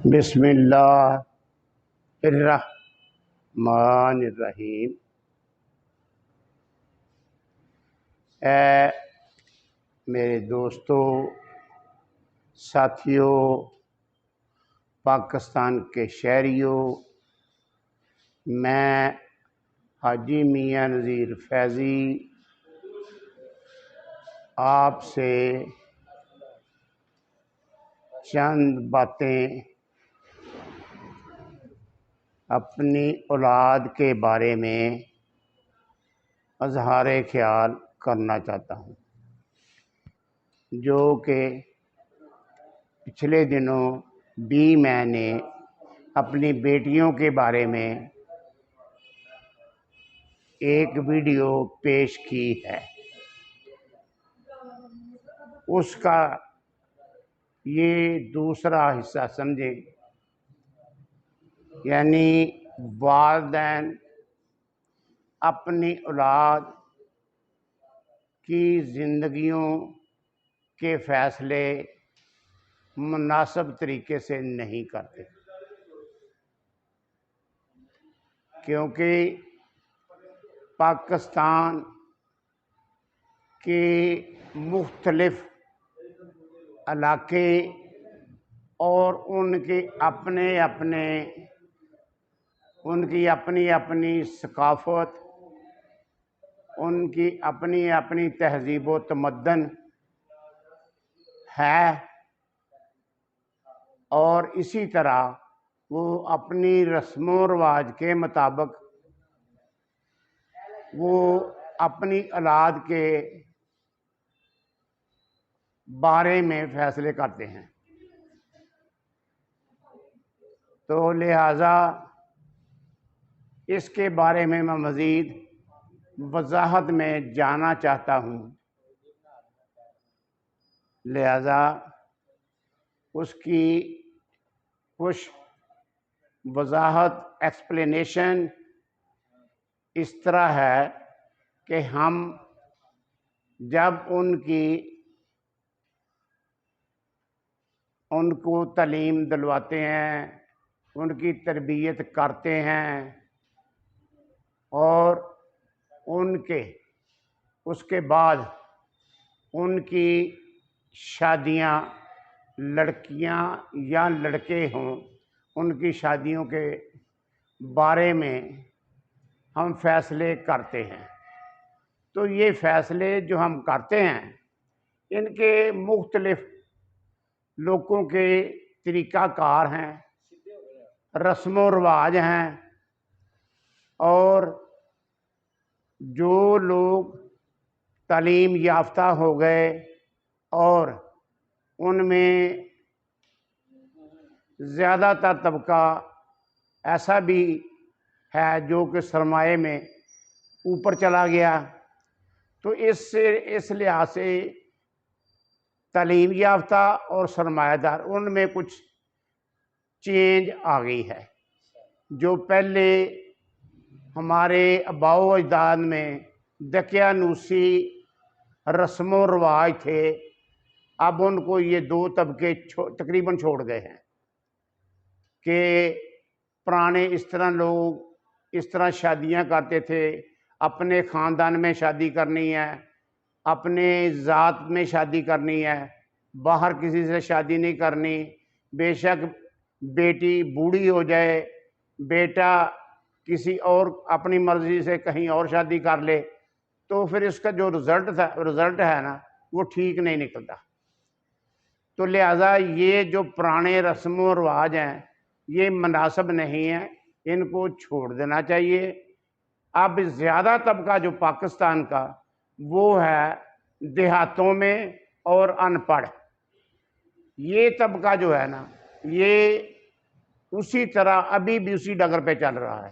بسم اللہ الرحمن الرحیم۔ اے میرے دوستو، ساتھیوں، پاکستان کے شہریوں، میں حاجی میاں نذیر فیضی آپ سے چند باتیں اپنی اولاد کے بارے میں اظہار خیال کرنا چاہتا ہوں، جو کہ پچھلے دنوں بھی میں نے اپنی بیٹیوں کے بارے میں ایک ویڈیو پیش کی ہے۔ اس کا یہ دوسرا حصہ سمجھیں، یعنی والدین اپنی اولاد کی زندگیوں کے فیصلے مناسب طریقے سے نہیں کرتے، کیونکہ پاکستان کے مختلف علاقے اور ان کی اپنی ثقافت، ان کی اپنی تہذیب و تمدن ہے، اور اسی طرح وہ اپنی رسم و رواج کے مطابق وہ اپنی اولاد کے بارے میں فیصلے کرتے ہیں۔ تو لہٰذا اس کے بارے میں مزید وضاحت میں جانا چاہتا ہوں، لہٰذا اس کی کچھ وضاحت ایکسپلینیشن اس طرح ہے کہ ہم جب ان کو تعلیم دلواتے ہیں، ان کی تربیت کرتے ہیں، اور اس کے بعد ان کی شادیاں، لڑکیاں یا لڑکے ہوں، ان کی شادیوں کے بارے میں ہم فیصلے کرتے ہیں۔ تو یہ فیصلے جو ہم کرتے ہیں، ان کے مختلف لوگوں کے طریقہ کار ہیں، رسم و رواج ہیں، اور جو لوگ تعلیم یافتہ ہو گئے اور ان میں زیادہ تر طبقہ ایسا بھی ہے جو کہ سرمایہ میں اوپر چلا گیا، تو اس لحاظ سے تعلیم یافتہ اور سرمایہ دار ان میں کچھ چینج آ گئی ہے۔ جو پہلے ہمارے آباء و اجداد میں دقیانوسی رسم و رواج تھے، اب ان کو یہ دو طبقے تقریباً چھوڑ گئے ہیں کہ پرانے اس طرح لوگ اس طرح شادیاں کرتے تھے، اپنے خاندان میں شادی کرنی ہے، اپنے ذات میں شادی کرنی ہے، باہر کسی سے شادی نہیں کرنی، بے شک بیٹی بوڑھی ہو جائے، بیٹا کسی اور اپنی مرضی سے کہیں اور شادی کر لے، تو پھر اس کا جو رزلٹ ہے نا، وہ ٹھیک نہیں نکلتا۔ تو لہٰذا یہ جو پرانے رسم و رواج ہیں، یہ مناسب نہیں ہیں، ان کو چھوڑ دینا چاہیے۔ اب زیادہ طبقہ جو پاکستان کا وہ ہے دیہاتوں میں اور ان پڑھ، یہ طبقہ جو ہے نا، یہ اسی طرح ابھی بھی اسی ڈگر پہ چل رہا ہے،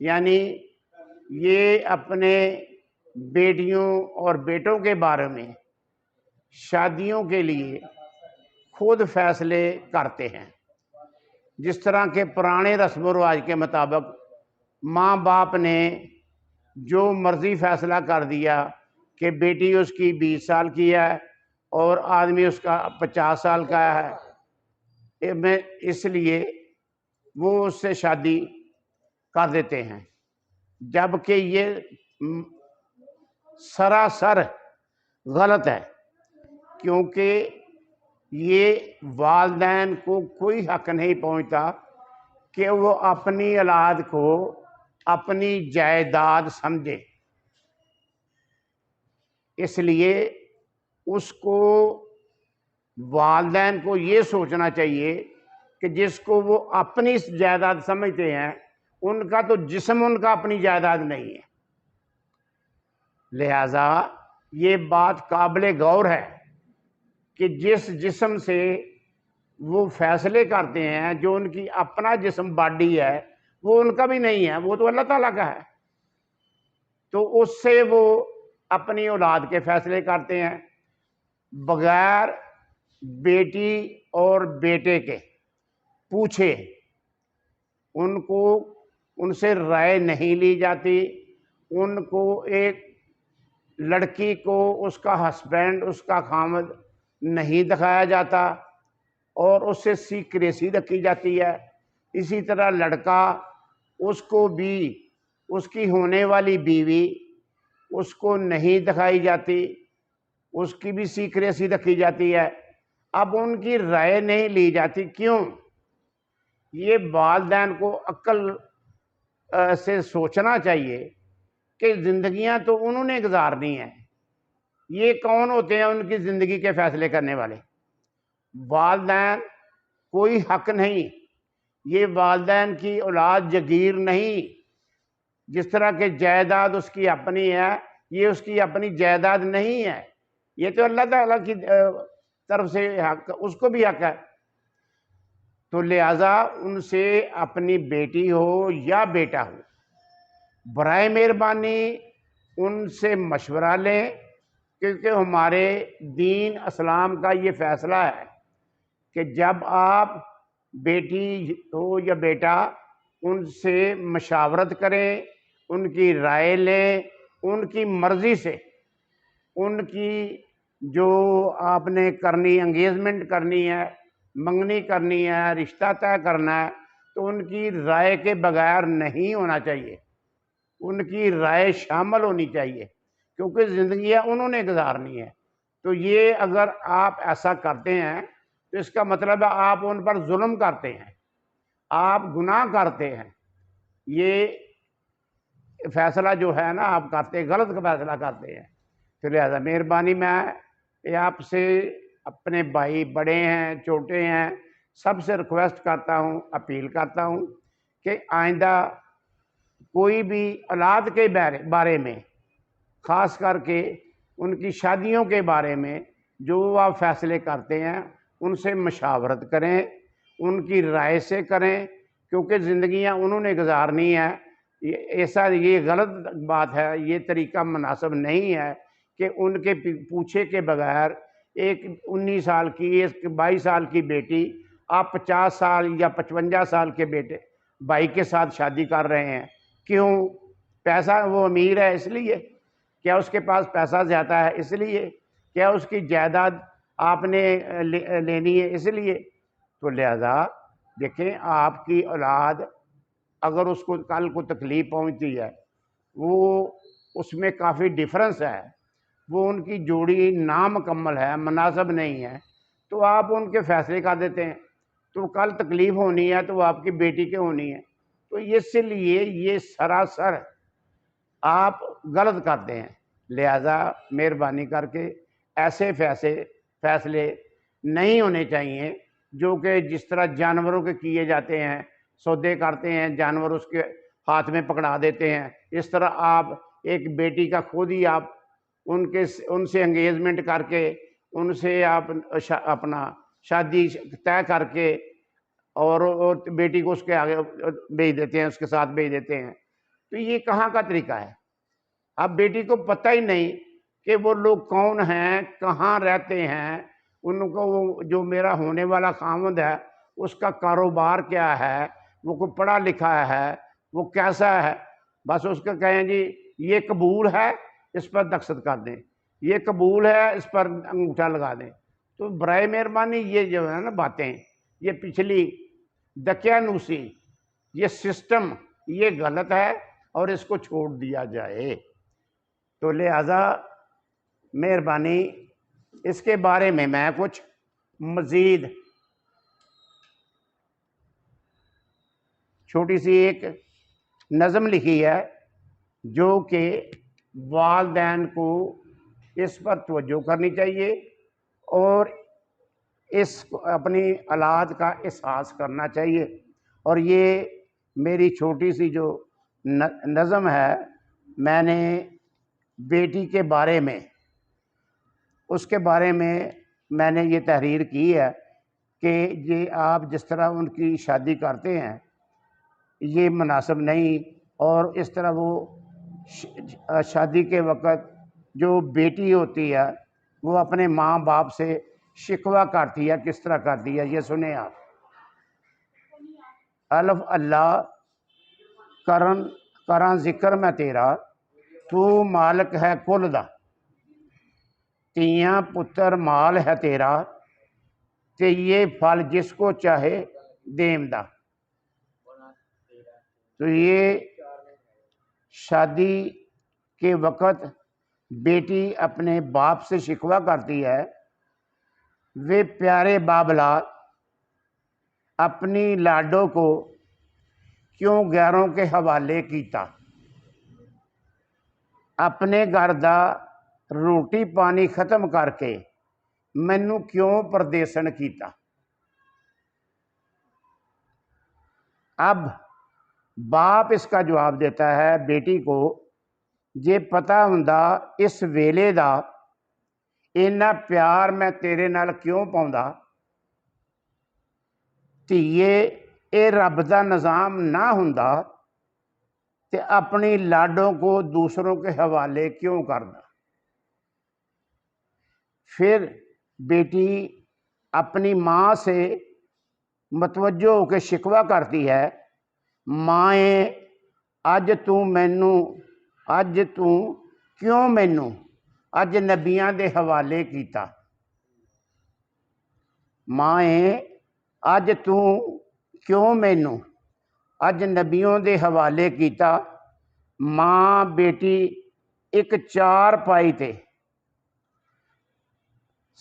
یعنی یہ اپنے بیٹیوں اور بیٹوں کے بارے میں شادیوں کے لیے خود فیصلے کرتے ہیں، جس طرح کے پرانے رسم و رواج کے مطابق ماں باپ نے جو مرضی فیصلہ کر دیا کہ بیٹی اس کی 20 سال کی ہے اور آدمی اس کا 50 سال کا ہے، میں اس لیے وہ اس سے شادی کر دیتے ہیں، جبکہ یہ سراسر غلط ہے، کیونکہ یہ والدین کو کوئی حق نہیں پہنچتا کہ وہ اپنی اولاد کو اپنی جائیداد سمجھے۔ اس لیے اس کو والدین کو یہ سوچنا چاہیے کہ جس کو وہ اپنی جائیداد سمجھتے ہیں ان کا تو جسم ان کا اپنی جائیداد نہیں ہے، لہذا یہ بات قابل غور ہے کہ جس جسم سے وہ فیصلے کرتے ہیں، جو ان کی اپنا جسم باڈی ہے، وہ ان کا بھی نہیں ہے، وہ تو اللہ تعالیٰ کا ہے، تو اس سے وہ اپنی اولاد کے فیصلے کرتے ہیں بغیر بیٹی اور بیٹے کے پوچھے، ان کو ان سے رائے نہیں لی جاتی، ان کو ایک لڑکی کو اس کا ہسبینڈ، اس کا خامد نہیں دکھایا جاتا اور اس سے سیکریسی رکھی جاتی ہے۔ اسی طرح لڑکا، اس کو بھی اس کی ہونے والی بیوی اس کو نہیں دکھائی جاتی، اس کی بھی سیکریسی رکھی جاتی ہے۔ اب ان کی رائے نہیں لی جاتی، کیوں؟ یہ والدین کو عقل سے سوچنا چاہیے کہ زندگیاں تو انہوں نے گزارنی ہیں، یہ کون ہوتے ہیں ان کی زندگی کے فیصلے کرنے والے؟ والدین کوئی حق نہیں، یہ والدین کی اولاد جگیر نہیں، جس طرح کہ جائیداد اس کی اپنی ہے، یہ اس کی اپنی جائیداد نہیں ہے، یہ تو اللہ تعالیٰ کی طرف سے حق، اس کو بھی حق ہے۔ تو لہٰذا ان سے اپنی بیٹی ہو یا بیٹا ہو، برائے مہربانی ان سے مشورہ لیں، کیونکہ ہمارے دین اسلام کا یہ فیصلہ ہے کہ جب آپ بیٹی ہو یا بیٹا، ان سے مشاورت کریں، ان کی رائے لیں، ان کی مرضی سے، ان کی جو آپ نے کرنی، انگیجمنٹ کرنی ہے، منگنی کرنی ہے، رشتہ طے کرنا ہے، تو ان کی رائے کے بغیر نہیں ہونا چاہیے، ان کی رائے شامل ہونی چاہیے، کیونکہ زندگیاں انہوں نے گزارنی ہے۔ تو یہ اگر آپ ایسا کرتے ہیں تو اس کا مطلب ہے آپ ان پر ظلم کرتے ہیں، آپ گناہ کرتے ہیں، یہ فیصلہ جو ہے نا آپ کرتے، غلط کا فیصلہ کرتے ہیں۔ تو لہٰذا مہربانی میں آپ سے، اپنے بھائی بڑے ہیں چھوٹے ہیں، سب سے ریکویسٹ کرتا ہوں، اپیل کرتا ہوں کہ آئندہ کوئی بھی اولاد کے بارے میں، خاص کر کے ان کی شادیوں کے بارے میں جو آپ فیصلے کرتے ہیں ان سے مشاورت کریں، ان کی رائے سے کریں، کیونکہ زندگیاں انہوں نے گزارنی ہے۔ یہ غلط بات ہے، یہ طریقہ مناسب نہیں ہے کہ ان کے پوچھے کے بغیر ایک 19 سال کی، ایک 22 سال کی بیٹی آپ 50 سال یا 55 سال کے بیٹے بھائی کے ساتھ شادی کر رہے ہیں۔ کیوں؟ پیسہ، وہ امیر ہے اس لیے؟ کیا اس کے پاس پیسہ زیادہ ہے اس لیے؟ کیا اس کی جائیداد آپ نے لینی ہے اس لیے؟ تو لہذا دیکھیں، آپ کی اولاد اگر اس کو کل کو تکلیف پہنچتی ہے، وہ اس میں کافی ڈیفرنس ہے، وہ ان کی جوڑی نامکمل ہے، مناسب نہیں ہے، تو آپ ان کے فیصلے کر دیتے ہیں، تو کل تکلیف ہونی ہے تو وہ آپ کی بیٹی کے ہونی ہے۔ تو اس لیے یہ سراسر آپ غلط کرتے ہیں، لہذا مہربانی کر کے ایسے فیصلے نہیں ہونے چاہیے جو کہ جس طرح جانوروں کے کیے جاتے ہیں، سودے کرتے ہیں، جانور اس کے ہاتھ میں پکڑا دیتے ہیں، اس طرح آپ ایک بیٹی کا خود ہی آپ ان سے انگیجمنٹ کر کے، ان سے آپ اپنا شادی طے کر کے اور بیٹی کو اس کے آگے بھیج دیتے ہیں، اس کے ساتھ بھیج دیتے ہیں۔ تو یہ کہاں کا طریقہ ہے؟ اب بیٹی کو پتہ ہی نہیں کہ وہ لوگ کون ہیں، کہاں رہتے ہیں، ان کو وہ جو میرا ہونے والا خامد ہے اس کا کاروبار کیا ہے، وہ کو پڑھا لکھا ہے، وہ کیسا ہے، بس اس کو کہیں جی یہ قبول ہے، اس پر دستخط کر دیں، یہ قبول ہے، اس پر انگوٹھا لگا دیں۔ تو برائے مہربانی یہ جو ہے نا باتیں، یہ پچھلی دقیانوسی، یہ سسٹم یہ غلط ہے اور اس کو چھوڑ دیا جائے۔ تو لہذا مہربانی اس کے بارے میں کچھ مزید چھوٹی سی ایک نظم لکھی ہے جو کہ والدین کو اس پر توجہ کرنی چاہیے اور اس اپنی اولاد کا احساس کرنا چاہیے۔ اور یہ میری چھوٹی سی جو نظم ہے، میں نے بیٹی کے بارے میں اس کے بارے میں نے یہ تحریر کی ہے کہ یہ آپ جس طرح ان کی شادی کرتے ہیں یہ مناسب نہیں، اور اس طرح وہ شادی کے وقت جو بیٹی ہوتی ہے وہ اپنے ماں باپ سے شکوہ کرتی ہے، کس طرح کرتی ہے یہ سنیں آپ۔ الف اللہ کراں ذکر میں تیرا، تو مالک ہے کل دا، تیاں پتر مال ہے تیرا، تے یہ پھل جس کو چاہے دیم دا۔ تو یہ شادی کے وقت بیٹی اپنے باپ سے شکوہ کرتی ہے، وہ پیارے بابلا اپنی لاڈو کو کیوں غیروں کے حوالے کیتا، اپنے گھر دا روٹی پانی ختم کر کے مینوں کیوں پردیسن کیتا۔ اب باپ اس کا جواب دیتا ہے بیٹی کو، جے پتہ ہوندا اس ویلے دا اینا پیار میں تیرے نال کیوں پاؤندا، تیے اے رب دا نظام نہ ہوندا تے اپنی لاڈوں کو دوسروں کے حوالے کیوں کردا۔ پھر بیٹی اپنی ماں سے متوجہ ہو کے شکوہ کرتی ہے، مائیں اج تو کیوں مینوں اجنبیاں دے حوالے کیتا، مائیں اج تو کیوں مینوں اجنبیوں دے حوالے کیتا۔ ماں بیٹی ایک چار پائی تے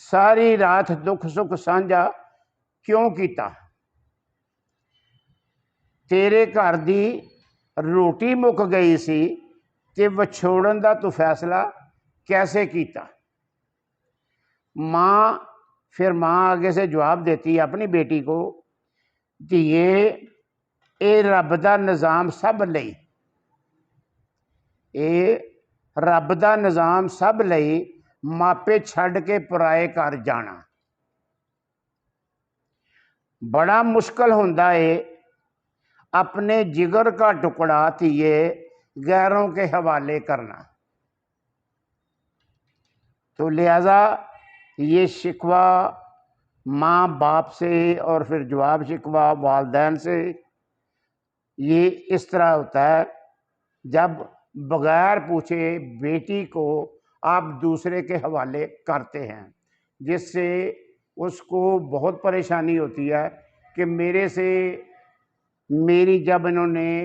ساری رات دکھ سکھ سانجا کیوں کیتا، تیرے گھر دی روٹی مک گئی سی تے وچھوڑن دا تو فیصلہ کیسے کیتا۔ پھر ماں آگے سے جواب دیتی ہے اپنی بیٹی کو، دھیے اے رب دا نظام سب لئی، اے رب دا نظام سب لئی، ماپے چھڈ کے پرائے گھر جانا۔ بڑا مشکل ہوندا ہے اپنے جگر کا ٹکڑا تھیے غیروں کے حوالے کرنا۔ تو لہذا یہ شکوہ ماں باپ سے اور پھر جواب شکوہ والدین سے یہ اس طرح ہوتا ہے جب بغیر پوچھے بیٹی کو آپ دوسرے کے حوالے کرتے ہیں، جس سے اس کو بہت پریشانی ہوتی ہے کہ میری جب انہوں نے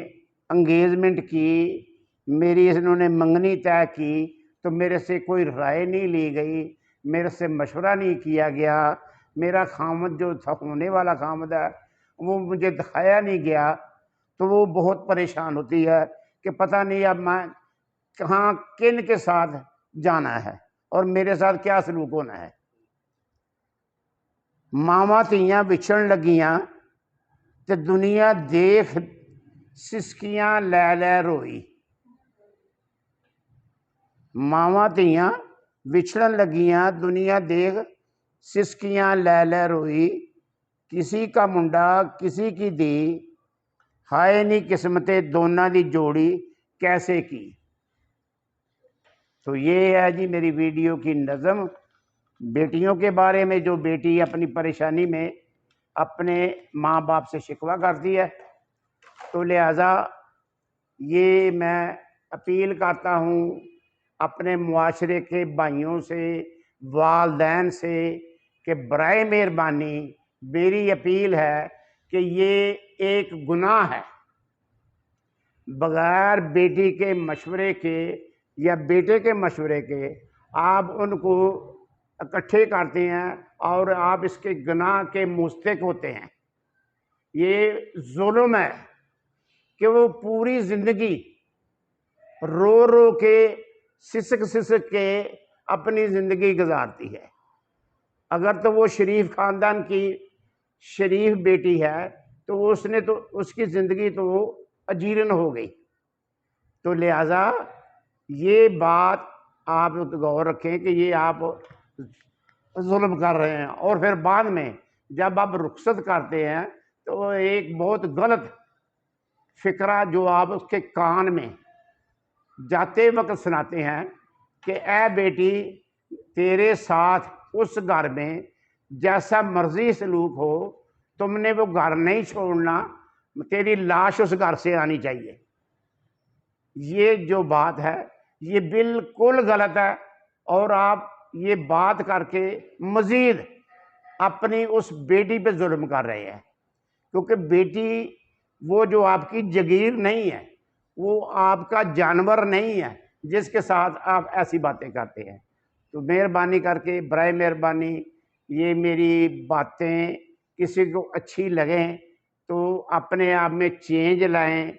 انگیجمنٹ کی، میری انہوں نے منگنی طے کی تو میرے سے کوئی رائے نہیں لی گئی، میرے سے مشورہ نہیں کیا گیا، میرا خامد جو تھا ہونے والا خامد ہے وہ مجھے دکھایا نہیں گیا، تو وہ بہت پریشان ہوتی ہے کہ پتہ نہیں اب میں کہاں کن کے ساتھ جانا ہے اور میرے ساتھ کیا سلوک ہونا ہے۔ ماواں تیاں بچھڑن لگیاں تے دنیا دیکھ سسکیاں لے لے روئی، ماواں تیاں بچھڑن لگیاں دنیا دیکھ سسکیاں لے لے روئی، کسی کا منڈا کسی کی دی، ہائے نی قسمتیں دونوں دی جوڑی کیسے کی۔ تو یہ ہے جی میری ویڈیو کی نظم بیٹیوں کے بارے میں، جو بیٹی اپنی پریشانی میں اپنے ماں باپ سے شکوہ کرتی ہے۔ تو لہٰذا یہ میں اپیل کرتا ہوں اپنے معاشرے کے بھائیوں سے، والدین سے کہ برائے مہربانی میری اپیل ہے کہ یہ ایک گناہ ہے، بغیر بیٹی کے مشورے کے یا بیٹے کے مشورے کے آپ ان کو اکٹھے کرتے ہیں اور آپ اس کے گناہ کے مستحق ہوتے ہیں۔ یہ ظلم ہے کہ وہ پوری زندگی رو رو کے سسک سسک کے اپنی زندگی گزارتی ہے۔ اگر تو وہ شریف خاندان کی شریف بیٹی ہے تو اس کی زندگی تو اجیرن ہو گئی۔ تو لہذا یہ بات آپ غور رکھیں کہ یہ آپ ظلم کر رہے ہیں، اور پھر بعد میں جب آپ رخصت کرتے ہیں تو ایک بہت غلط فکرہ جو آپ اس کے کان میں جاتے وقت سناتے ہیں کہ اے بیٹی، تیرے ساتھ اس گھر میں جیسا مرضی سلوک ہو، تم نے وہ گھر نہیں چھوڑنا، تیری لاش اس گھر سے آنی چاہیے۔ یہ جو بات ہے یہ بالکل غلط ہے، اور آپ یہ بات کر کے مزید اپنی اس بیٹی پہ ظلم کر رہے ہیں، کیونکہ بیٹی وہ جو آپ کی جگیر نہیں ہے، وہ آپ کا جانور نہیں ہے جس کے ساتھ آپ ایسی باتیں کرتے ہیں۔ تو مہربانی کر کے، برائے مہربانی، یہ میری باتیں کسی کو اچھی لگیں تو اپنے آپ میں چینج لائیں،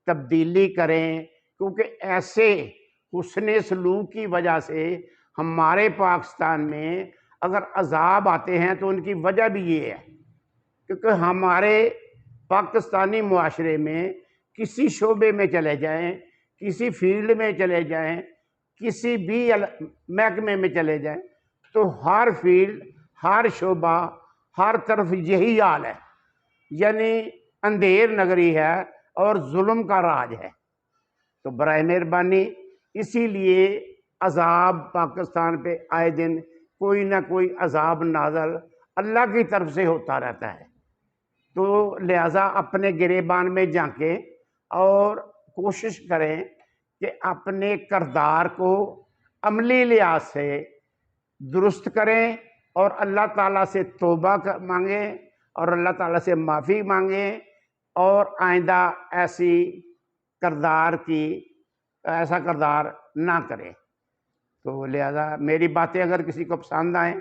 تبدیلی کریں، کیونکہ ایسے حسن سلوک کی وجہ سے ہمارے پاکستان میں اگر عذاب آتے ہیں تو ان کی وجہ بھی یہ ہے، کیونکہ ہمارے پاکستانی معاشرے میں کسی شعبے میں چلے جائیں، کسی فیلڈ میں چلے جائیں، کسی بھی محکمے میں چلے جائیں، تو ہر فیلڈ، ہر شعبہ، ہر طرف یہی حال ہے، یعنی اندھیر نگری ہے اور ظلم کا راج ہے۔ تو برائے مہربانی، اسی لیے عذاب پاکستان پہ آئے دن کوئی نہ کوئی عذاب نازل اللہ کی طرف سے ہوتا رہتا ہے۔ تو لہٰذا اپنے گریبان میں جھانکیں اور کوشش کریں کہ اپنے کردار کو عملی لحاظ سے درست کریں اور اللہ تعالیٰ سے توبہ مانگیں اور اللہ تعالیٰ سے معافی مانگیں، اور آئندہ ایسا کردار نہ کریں۔ تو لہذا میری باتیں اگر کسی کو پسند آئیں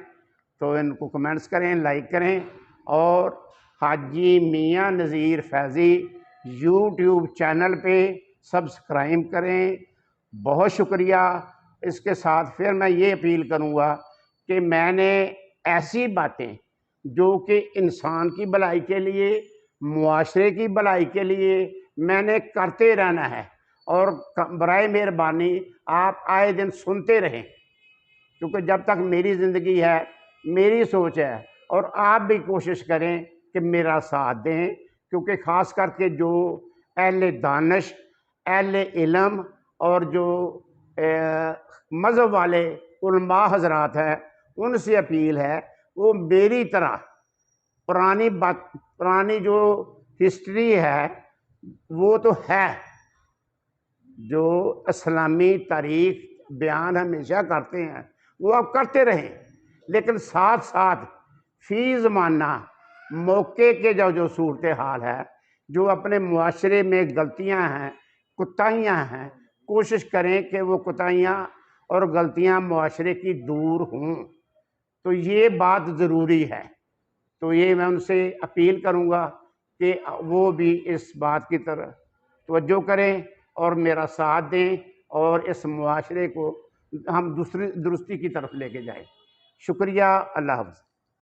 تو ان کو کمنٹس کریں، لائک کریں، اور حاجی میاں نذیر فیضی یوٹیوب چینل پہ سبسکرائب کریں۔ بہت شکریہ۔ اس کے ساتھ پھر میں یہ اپیل کروں گا کہ میں نے ایسی باتیں جو کہ انسان کی بھلائی کے لیے، معاشرے کی بھلائی کے لیے میں نے کرتے رہنا ہے، اور برائے مہربانی آپ آئے دن سنتے رہیں، کیونکہ جب تک میری زندگی ہے، میری سوچ ہے، اور آپ بھی کوشش کریں کہ میرا ساتھ دیں، کیونکہ خاص کر کے جو اہل دانش، اہل علم اور جو مذہب والے علماء حضرات ہیں، ان سے اپیل ہے وہ میری طرح پرانی جو ہسٹری ہے وہ تو ہے، جو اسلامی تاریخ بیان ہمیشہ کرتے ہیں وہ آپ کرتے رہیں، لیکن ساتھ ساتھ فی زمانہ موقع کے جو صورتحال ہے، جو اپنے معاشرے میں غلطیاں ہیں، کوتاہیاں ہیں، کوشش کریں کہ وہ کوتاہیاں اور غلطیاں معاشرے کی دور ہوں۔ تو یہ بات ضروری ہے۔ تو یہ میں ان سے اپیل کروں گا کہ وہ بھی اس بات کی طرف توجہ کریں اور میرا ساتھ دیں، اور اس معاشرے کو ہم درستی کی طرف لے کے جائیں۔ شکریہ۔ اللہ حافظ۔